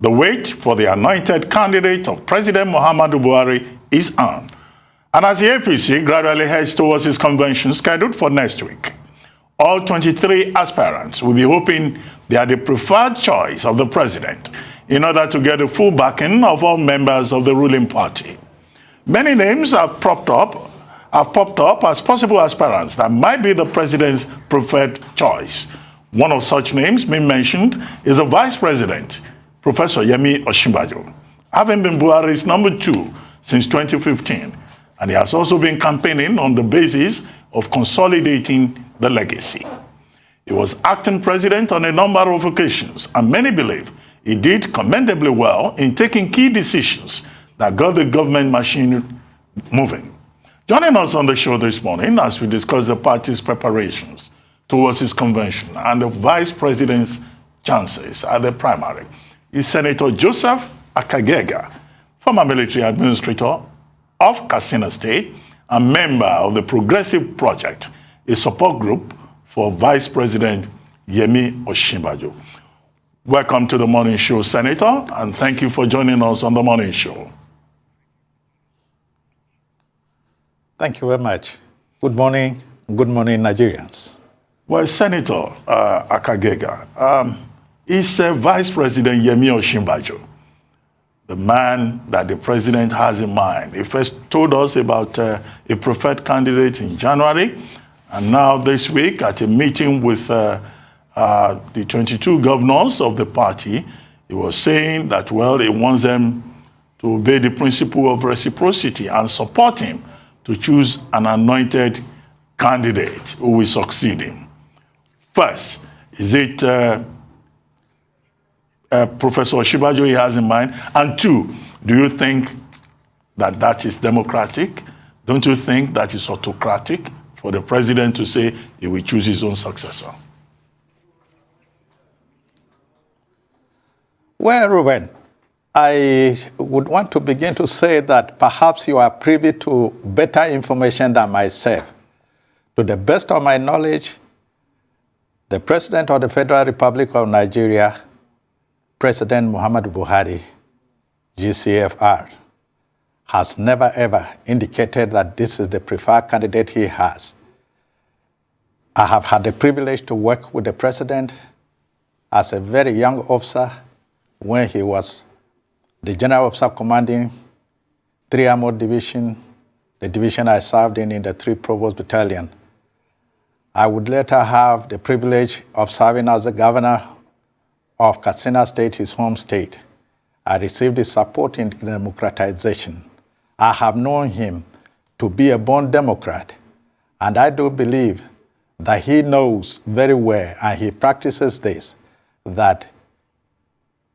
The wait for the anointed candidate of President Muhammadu Buhari is on. And as the APC gradually heads towards its convention scheduled for next week, all 23 aspirants will be hoping they are the preferred choice of the president in order to get the full backing of all members of the ruling party. Many names have popped up as possible aspirants that might be the president's preferred choice. One of such names being mentioned is the vice president, Professor Yemi Osinbajo, having been Buhari's number 2 since 2015, and he has also been campaigning on the basis of consolidating the legacy. He was acting president on a number of occasions, and many believe he did commendably well in taking key decisions that got the government machine moving. Joining us on the show this morning as we discuss the party's preparations towards its convention and the vice president's chances at the primary is Senator Joseph Akaagerger, former military administrator of Kastina State and member of the Progressive Project, a support group for Vice President Yemi Osinbajo. Welcome to the Morning Show, Senator, and thank you for joining us on the Morning Show. Thank you very much. Good morning, Nigerians. Well, Senator Akaagerger, is Vice President Yemi Osinbajo the man that the president has in mind? He first told us about a preferred candidate in January, and now this week at a meeting with the 22 governors of the party, he was saying that, well, he wants them to obey the principle of reciprocity and support him to choose an anointed candidate who will succeed him. First, is it Professor Osinbajo he has in mind? And two, do you think that that is democratic? Don't you think that is autocratic for the president to say he will choose his own successor? Well, Ruben, I would want to begin to say that perhaps you are privy to better information than myself. To the best of my knowledge, the President of the Federal Republic of Nigeria, President Muhammadu Buhari, GCFR, has never ever indicated that this is the preferred candidate he has. I have had the privilege to work with the President as a very young officer when he was the General Officer commanding 3 Armored Division, the division I served in the 3 Provost Battalion. I would later have the privilege of serving as the governor of Kastina State, his home state. I received his support in democratization. I have known him to be a born Democrat, and I do believe that he knows very well, and he practices this, that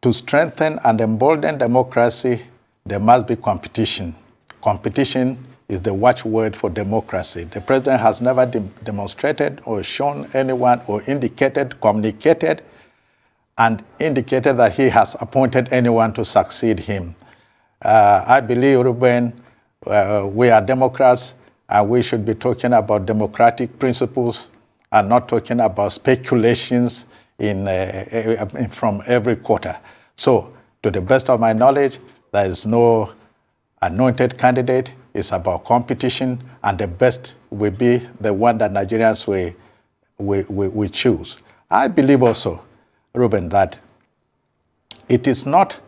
to strengthen and embolden democracy, there must be competition. Competition is the watchword for democracy. The president has never demonstrated or shown anyone or indicated, communicated, and indicated that he has appointed anyone to succeed him. I believe, Ruben, we are Democrats, and we should be talking about democratic principles and not talking about speculations from every quarter. So, to the best of my knowledge, there is no anointed candidate. It's about competition, and the best will be the one that Nigerians will choose. I believe also, Ruben, that it is not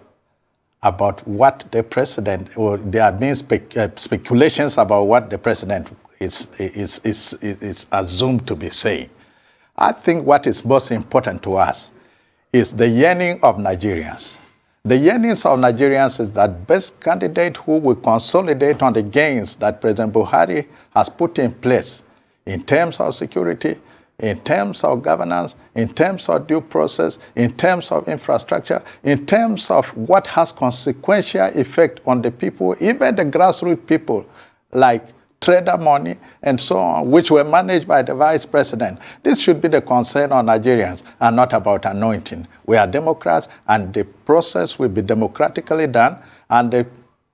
about what the president, or there have been speculations about what the president is assumed to be saying. I think what is most important to us is the yearning of Nigerians. The yearnings of Nigerians is that best candidate who will consolidate on the gains that President Buhari has put in place in terms of security, in terms of governance, in terms of due process, in terms of infrastructure, in terms of what has consequential effect on the people, even the grassroots people, like trader money and so on, which were managed by the vice president. This should be the concern of Nigerians and not about anointing. We are Democrats, and the process will be democratically done, and the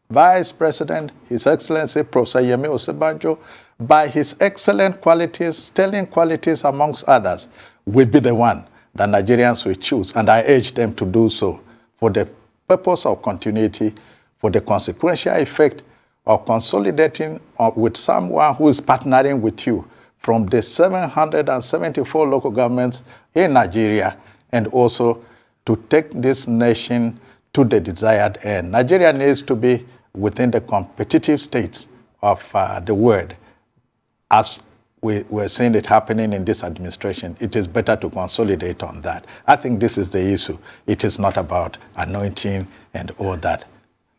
vice president, His Excellency Professor Yemi Osinbajo, by his excellent qualities, sterling qualities amongst others, will be the one that Nigerians will choose, and I urge them to do so for the purpose of continuity, for the consequential effect of consolidating with someone who is partnering with you from the 774 local governments in Nigeria, and also to take this nation to the desired end. Nigeria needs to be within the competitive states of the world. As we're seeing it happening in this administration, it is better to consolidate on that. I think this is the issue. It is not about anointing and all that.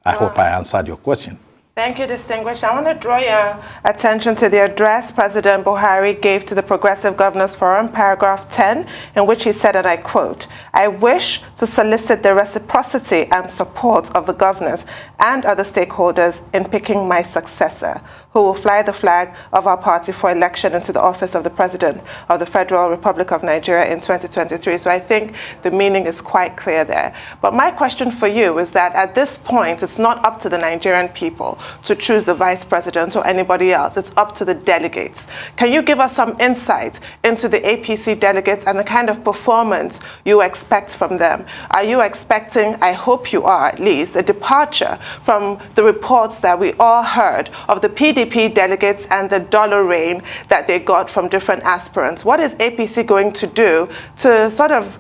I hope I answered your question. Thank you, Distinguished. I want to draw your attention to the address President Buhari gave to the Progressive Governors Forum, paragraph 10, in which he said, and I quote, "I wish to solicit the reciprocity and support of the governors and other stakeholders in picking my successor, who will fly the flag of our party for election into the office of the President of the Federal Republic of Nigeria in 2023. So I think the meaning is quite clear there. But my question for you is that at this point, it's not up to the Nigerian people to choose the vice president or anybody else. It's up to the delegates. Can you give us some insight into the APC delegates and the kind of performance you expect from them? Are you expecting, I hope you are at least, a departure from the reports that we all heard of the PDP delegates and the dollar rain that they got from different aspirants? What is APC going to do to sort of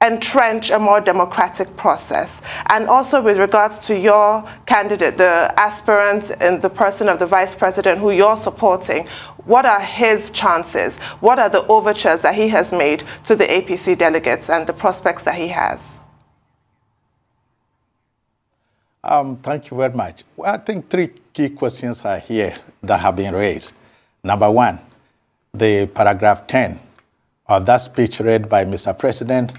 entrench a more democratic process? And also with regards to your candidate, the aspirant and the person of the vice president who you're supporting, what are his chances? What are the overtures that he has made to the APC delegates and the prospects that he has? Thank you very much. Well, I think three key questions are here that have been raised. Number one, the paragraph 10 of that speech read by Mr. President.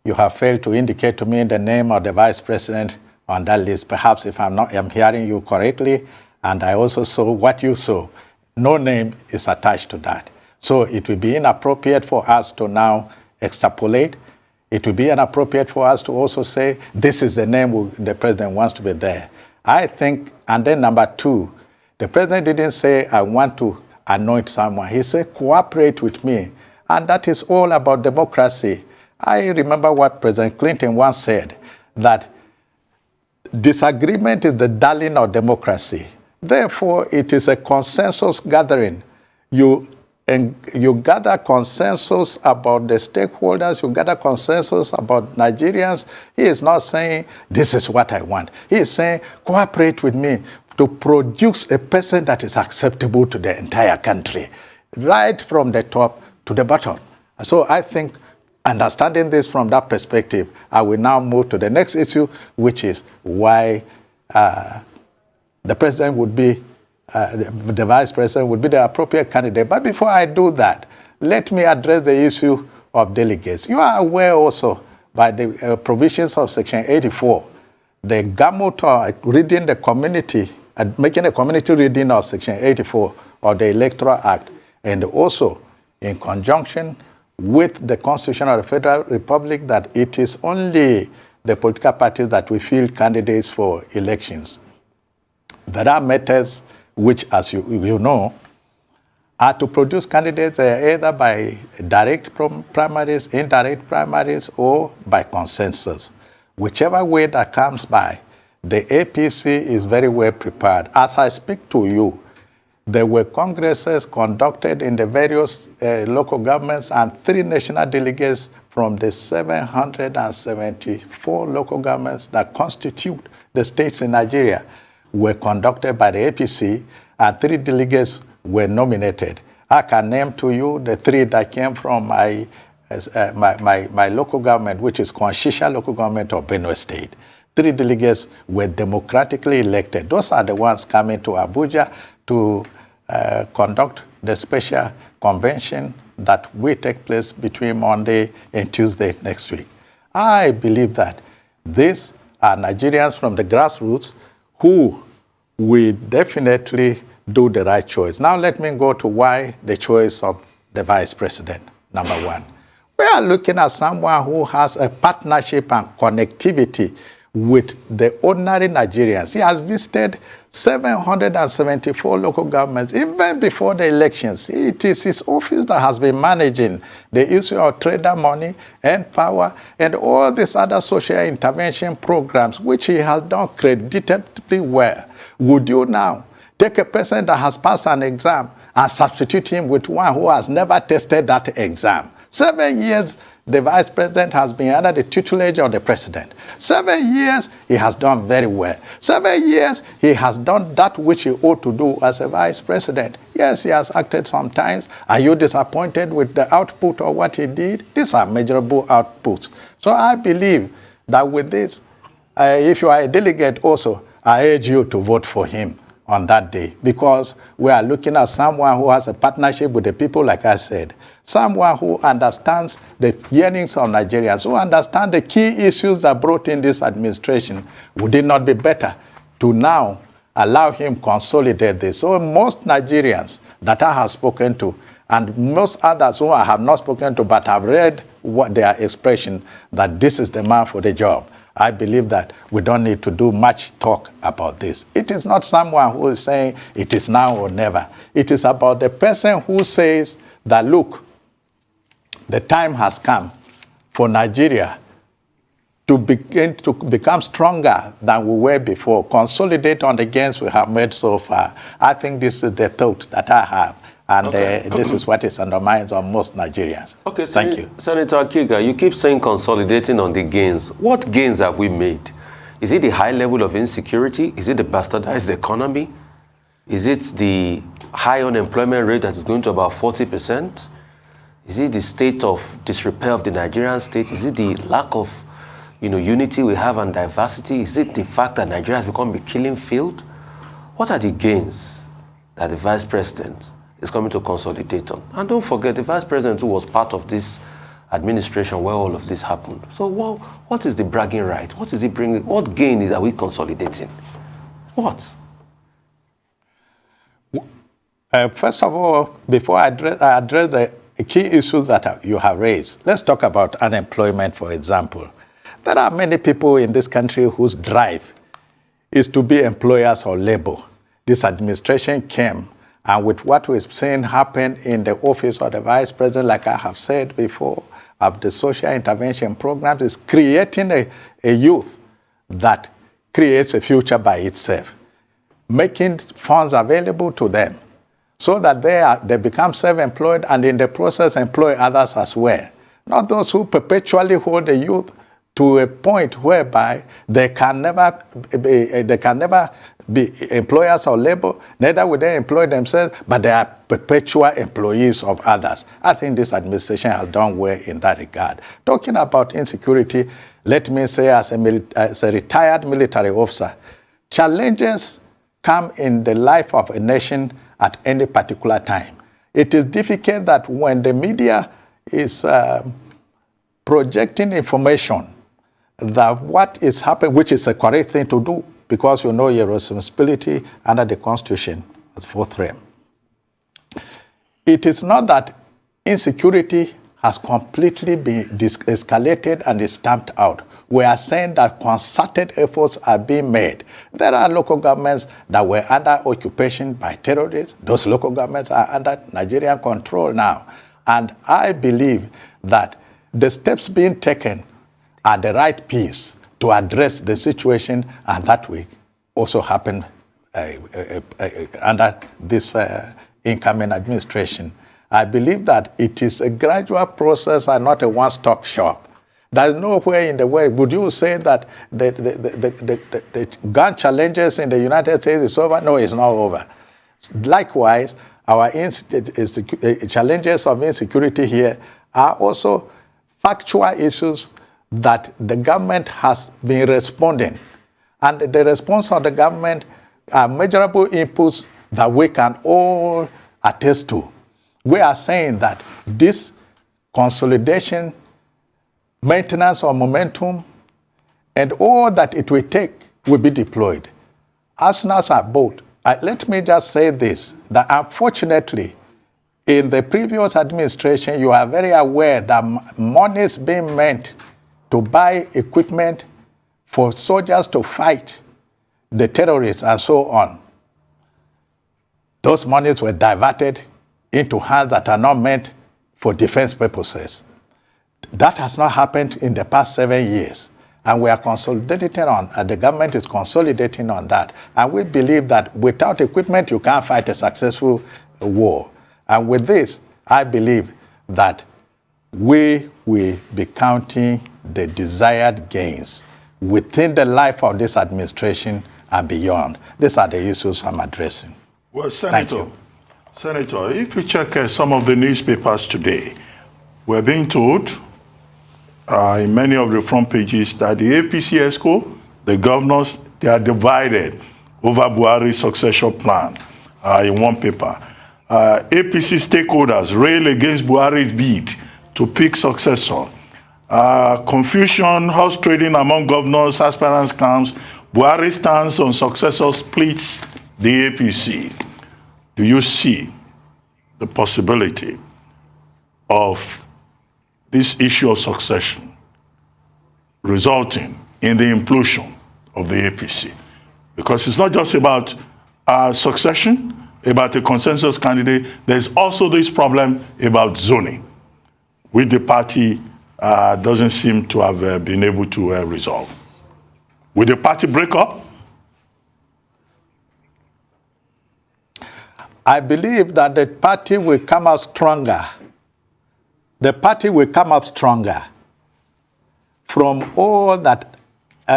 You have failed to indicate to me the name of the vice president on that list. Perhaps if I'm hearing you correctly, and I also saw what you saw, no name is attached to that. So it will be inappropriate for us to now extrapolate. It will be inappropriate for us to also say, this is the name the president wants to be there. I think, and then number two, the president didn't say, I want to anoint someone. He said, cooperate with me. And that is all about democracy. I remember what President Clinton once said, that disagreement is the darling of democracy. Therefore, it is a consensus gathering. You gather consensus about the stakeholders, you gather consensus about Nigerians. He is not saying, this is what I want. He is saying, cooperate with me to produce a person that is acceptable to the entire country, right from the top to the bottom. So I think, understanding this from that perspective, I will now move to the next issue, which is why the president would be, the vice president would be the appropriate candidate. But before I do that, let me address the issue of delegates. You are aware also by the provisions of Section 84, the gamut reading the community, making a community reading of Section 84 of the Electoral Act, and also in conjunction with the Constitution of the Federal Republic, that it is only the political parties that we field candidates for elections. There are methods which, as you know, are to produce candidates either by direct primaries, indirect primaries, or by consensus. Whichever way that comes by, the APC is very well prepared. As I speak to you, there were congresses conducted in the various local governments, and 3 national delegates from the 774 local governments that constitute the states in Nigeria were conducted by the APC, and 3 delegates were nominated. I can name to you the 3 that came from my local government, which is Conshisha local government of Benue State. 3 delegates were democratically elected. Those are the ones coming to Abuja to conduct the special convention that will take place between Monday and Tuesday next week. I believe that these are Nigerians from the grassroots who will definitely do the right choice. Now let me go to why the choice of the vice president. Number one, we are looking at someone who has a partnership and connectivity with the ordinary Nigerians. He has visited 774 local governments, even before the elections. It is his office that has been managing the issue of trader money and power and all these other social intervention programs, which he has done creditably well. Would you now take a person that has passed an exam and substitute him with one who has never tested that exam? 7 years the vice president has been under the tutelage of the president. 7 years, he has done very well. 7 years, he has done that which he ought to do as a vice president. Yes, he has acted sometimes. Are you disappointed with the output of what he did? These are measurable outputs. So I believe that with this, if you are a delegate also, I urge you to vote for him on that day, because we are looking at someone who has a partnership with the people, like I said, someone who understands the yearnings of Nigerians, who understands the key issues that brought in this administration. Would it not be better to now allow him consolidate this? So most Nigerians that I have spoken to, and most others who I have not spoken to but have read what their expression, that this is the man for the job. I believe that we don't need to do much talk about this. It is not someone who is saying it is now or never. It is about the person who says that, look, the time has come for Nigeria to begin to become stronger than we were before, consolidate on the gains we have made so far. I think this is the thought that I have. And this is what is on the minds of most Nigerians. Okay, thank you. Senator Akaagerger, you keep saying consolidating on the gains. What gains have we made? Is it the high level of insecurity? Is it the bastardized economy? Is it the high unemployment rate that is going to about 40%? Is it the state of disrepair of the Nigerian state? Is it the lack of unity we have and diversity? Is it the fact that Nigeria has become a killing field? What are the gains that the vice president is coming to consolidate on? And don't forget, the vice president who was part of this administration where all of this happened. So what is the bragging right? What is he bringing? What gain are we consolidating? What? First of all, before I address the key issues that you have raised, let's talk about unemployment, for example. There are many people in this country whose drive is to be employers or labor. This administration came, and with what we've seen happen in the office of the vice president, like I have said before, of the social intervention programs, is creating a youth that creates a future by itself, making funds available to them so that they become self-employed and in the process employ others as well. Not those who perpetually hold the youth to a point whereby they can never be employers or labor, neither will they employ themselves, but they are perpetual employees of others. I think this administration has done well in that regard. Talking about insecurity, let me say as a retired military officer, challenges come in the life of a nation at any particular time. It is difficult that when the media is projecting information that what is happening, which is a correct thing to do, because you know your responsibility under the Constitution as fourth realm. It is not that insecurity has completely been escalated and is stamped out. We are saying that concerted efforts are being made. There are local governments that were under occupation by terrorists. Those local governments are under Nigerian control now. And I believe that the steps being taken are the right piece to address the situation, and that will also happen under this incoming administration. I believe that it is a gradual process and not a one-stop shop. There's nowhere in the world would you say that the gun challenges in the United States is over? No, it's not over. Likewise, our challenges of insecurity here are also factual issues that the government has been responding. And the response of the government are measurable inputs that we can all attest to. We are saying that this consolidation, maintenance of momentum, and all that it will take will be deployed. Arsenals are both. Let me just say this, that unfortunately, in the previous administration, you are very aware that money is being meant to buy equipment for soldiers to fight the terrorists and so on. Those monies were diverted into hands that are not meant for defense purposes. That has not happened in the past 7 years. And we are consolidating on, the government is consolidating on that. And we believe that without equipment, you can't fight a successful war. And with this, I believe that we will be counting the desired gains within the life of this administration and beyond. These are the issues I'm addressing. Well, Senator, if you check some of the newspapers today, we're being told in many of the front pages that the APC ESCO, the governors, they are divided over Buhari's succession plan in one paper. APC stakeholders rail against Buhari's bid to pick successor. Confusion, horse trading among governors, aspirants camps. Buhari stance on successor splits the APC. Do you see the possibility of this issue of succession resulting in the implosion of the APC? Because it's not just about succession, about a consensus candidate. There's also this problem about zoning, which the party doesn't seem to have been able to resolve. Will the party break up? I believe that the party will come out stronger. The party will come up stronger from all that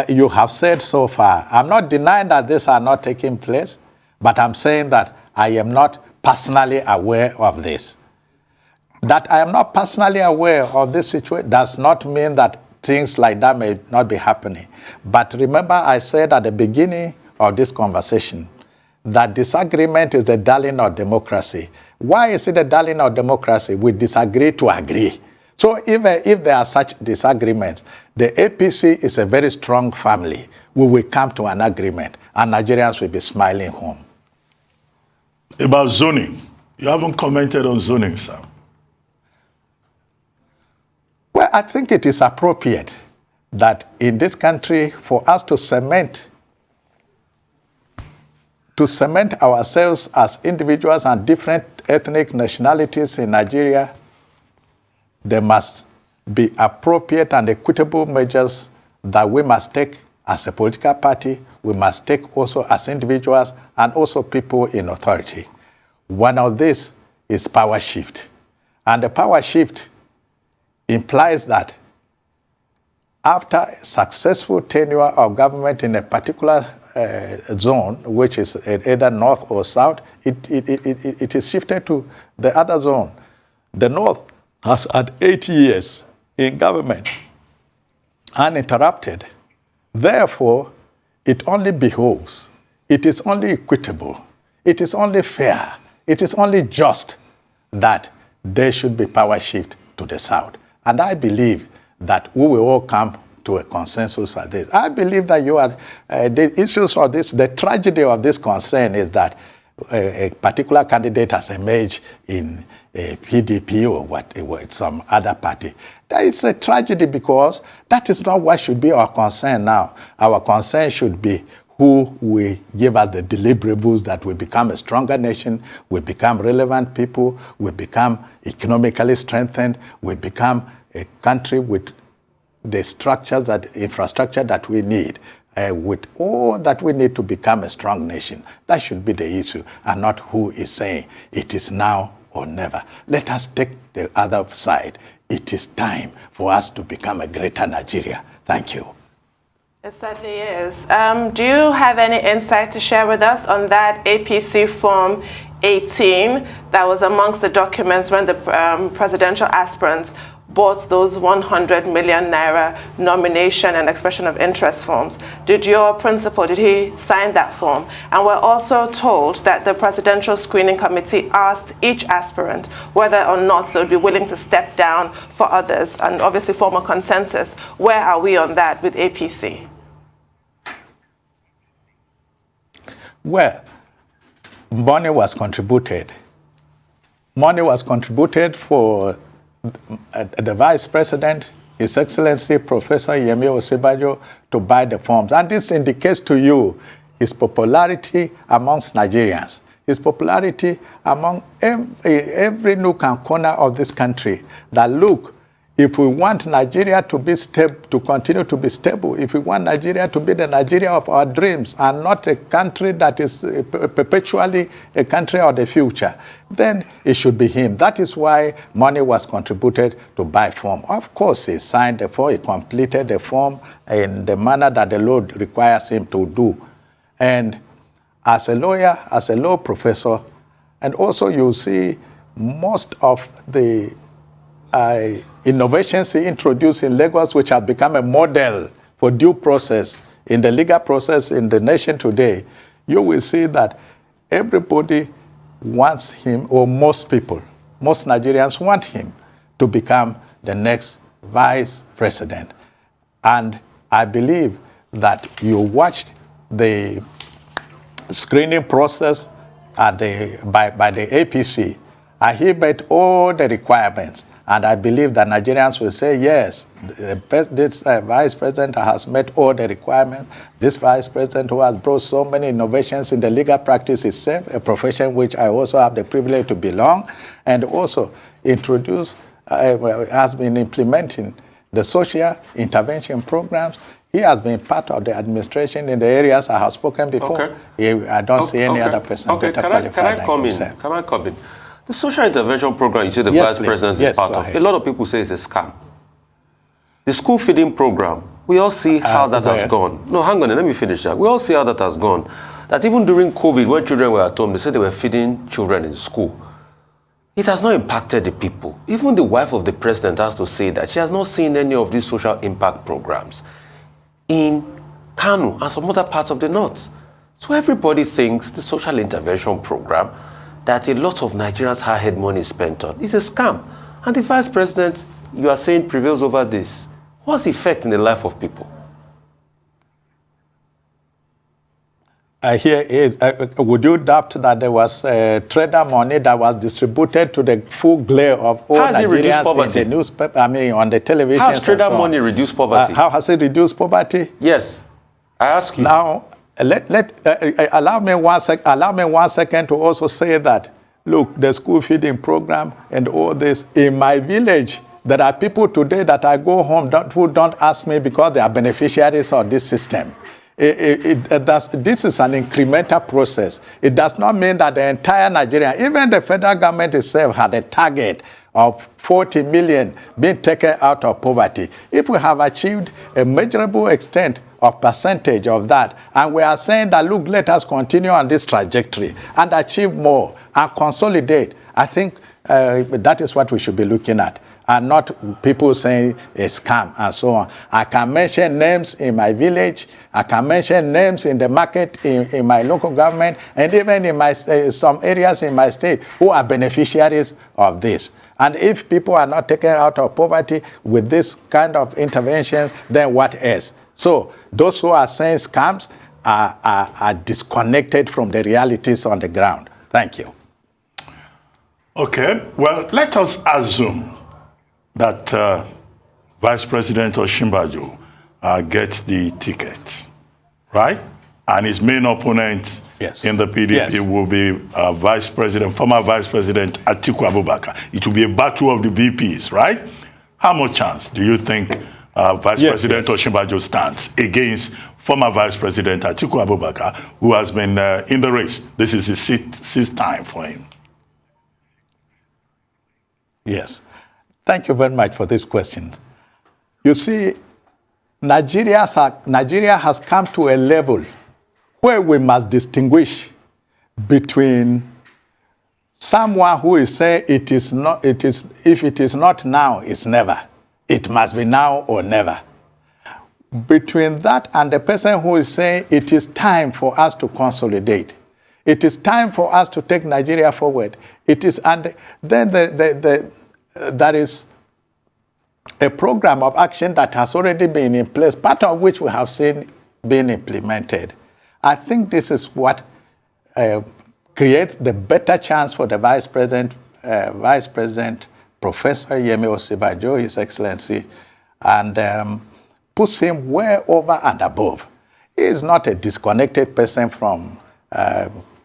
you have said so far. I'm not denying that these are not taking place, but I'm saying that I am not personally aware of this. That I am not personally aware of this situation does not mean that things like that may not be happening. But remember, I said at the beginning of this conversation that disagreement is the darling of democracy. Why is it the darling of democracy? We disagree to agree. So even if there are such disagreements, the APC is a very strong family. We will come to an agreement, and Nigerians will be smiling home. About zoning, you haven't commented on zoning, sir. Well, I think it is appropriate that in this country for us to cement ourselves as individuals and different ethnic nationalities in Nigeria, there must be appropriate and equitable measures that we must take as a political party, we must take also as individuals and also people in authority. One of these is power shift. And the power shift implies that after a successful tenure of government in a particular zone, which is either north or south, it is shifted to the other zone. The north has had 8 years in government, uninterrupted. Therefore, it only behoves, it is only equitable, it is only fair, it is only just that there should be power shift to the south. And I believe that we will all come to a consensus on this. I believe that you are, the issues of this, the tragedy of this concern is that a particular candidate has emerged in a PDP or some other party. That is a tragedy because that is not what should be our concern now. Our concern should be who will give us the deliverables that will become a stronger nation, will become relevant people, will become economically strengthened, will become a country with the structures, that infrastructure that we need, with all that we need to become a strong nation. That should be the issue, and not who is saying it is now or never. Let us take the other side. It is time for us to become a greater Nigeria. Thank you. It certainly is. Do you have any insight to share with us on that APC Form 18 that was amongst the documents when the presidential aspirants bought those 100 million naira nomination and expression of interest forms? Did your principal, did he sign that form? And we're also told that the presidential screening committee asked each aspirant whether or not they would be willing to step down for others and obviously form a consensus. Where are we on that with APC? Well, money was contributed. Money was contributed for the vice president His Excellency Professor Yemi Osinbajo to buy the forms. And this indicates to you his popularity amongst Nigerians, his popularity among every nook and corner of this country. That look, if we want Nigeria to be stable, to continue to be stable, if we want Nigeria to be the Nigeria of our dreams and not a country that is perpetually a country of the future, then it should be him. That is why money was contributed to buy form. Of course, he signed the form, he completed the form in the manner that the law requires him to do. And as a lawyer, as a law professor, and also you see most of the innovations he introduced in Lagos, which have become a model for due process in the legal process in the nation today, you will see that everybody wants him, or most people, most Nigerians want him to become the next vice president. And I believe that you watched the screening process by the APC, and he met all the requirements. And I believe that Nigerians will say, yes, this vice president has met all the requirements. This vice president who has brought so many innovations in the legal practice itself, a profession which I also have the privilege to belong, and also has been implementing the social intervention programs. He has been part of the administration in the areas I have spoken before. Okay. I don't see any other person better qualified like himself. Can I come in? The social intervention program you say the vice president is part of, a lot of people say it's a scam. The school feeding program, we all see how that has gone. No, hang on, let me finish that. We all see how that has gone. That even during COVID, when children were at home, they said they were feeding children in school. It has not impacted the people. Even the wife of the president has to say that she has not seen any of these social impact programs in Kano and some other parts of the north. So everybody thinks the social intervention program that a lot of Nigerians' hard-earned money is spent on is a scam. And the vice president, you are saying, prevails over this. What's the effect in the life of people? Would you doubt that there was trader money that was distributed to the full glare of all Nigerians in the newspaper, on the television? How has trader money reduced poverty? How has it reduced poverty? Yes. I ask you. Now, allow me 1 second to also say that, look, the school feeding program and all this, in my village, there are people today that I go home who don't ask me because they are beneficiaries of this system. This is an incremental process. It does not mean that the entire Nigeria, even the federal government itself, had a target of 40 million being taken out of poverty. If we have achieved a measurable extent of percentage of that, and we are saying that, look, let us continue on this trajectory and achieve more and consolidate, I think that is what we should be looking at, and not people saying a scam and so on. I can mention names in my village, I can mention names in the market, in my local government, and even in my some areas in my state who are beneficiaries of this. And if people are not taken out of poverty with this kind of interventions, then what else? So those who are saying scams are disconnected from the realities on the ground. Thank you. Okay, well, let us assume that Vice President Osinbajo gets the ticket, right? And his main opponent in the PDP will be former Vice President Atiku Abubakar. It will be a battle of the VPs, right? How much chance do you think Vice President Osinbajo stands against former Vice President Atiku Abubakar, who has been in the race? This is his sixth time for him. Yes. Thank you very much for this question. You see, Nigeria has come to a level where we must distinguish between someone who is saying if it is not now, it's never. It must be now or never. Between that and the person who is saying it is time for us to consolidate. It is time for us to take Nigeria forward. It is, and then there is a program of action that has already been in place, part of which we have seen being implemented. I think this is what creates the better chance for the Vice President Professor Yemi Osinbajo, His Excellency, and puts him way over and above. He is not a disconnected person from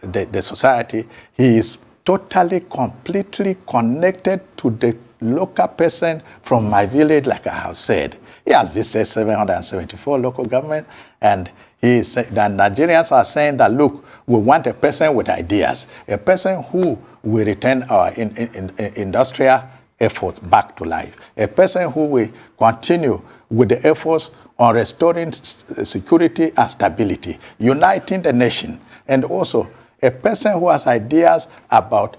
the society. He is totally, completely connected to the local person from my village, like I have said. He has visited 774 local governments, and the Nigerians are saying that, look, we want a person with ideas, a person who will return our industrial efforts back to life, a person who will continue with the efforts on restoring security and stability, uniting the nation, and also a person who has ideas about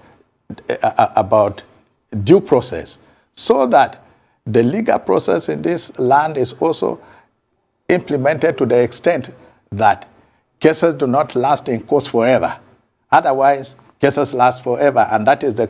due process, so that the legal process in this land is also implemented to the extent that cases do not last in courts forever. Otherwise, cases last forever, and that is the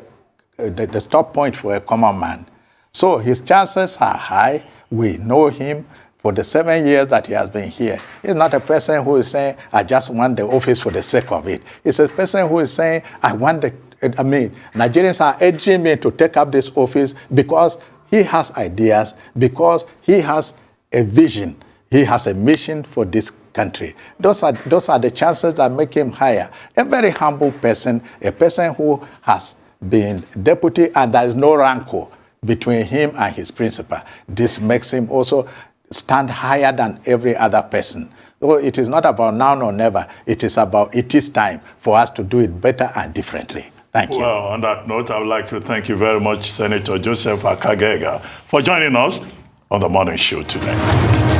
stop point for a common man. So his chances are high. We know him for the 7 years that he has been here. He's not a person who is saying, I just want the office for the sake of it. He's a person who is saying, Nigerians are urging me to take up this office because he has ideas, because he has a vision, he has a mission for this country. Those are the chances that make him higher. A very humble person, a person who has been deputy, and there is no rancor between him and his principal. This makes him also stand higher than every other person. So it is not about now or never. It is about it is time for us to do it better and differently. Thank you. Well, on that note, I would like to thank you very much, Senator Joseph Akaagerger, for joining us on the morning show today.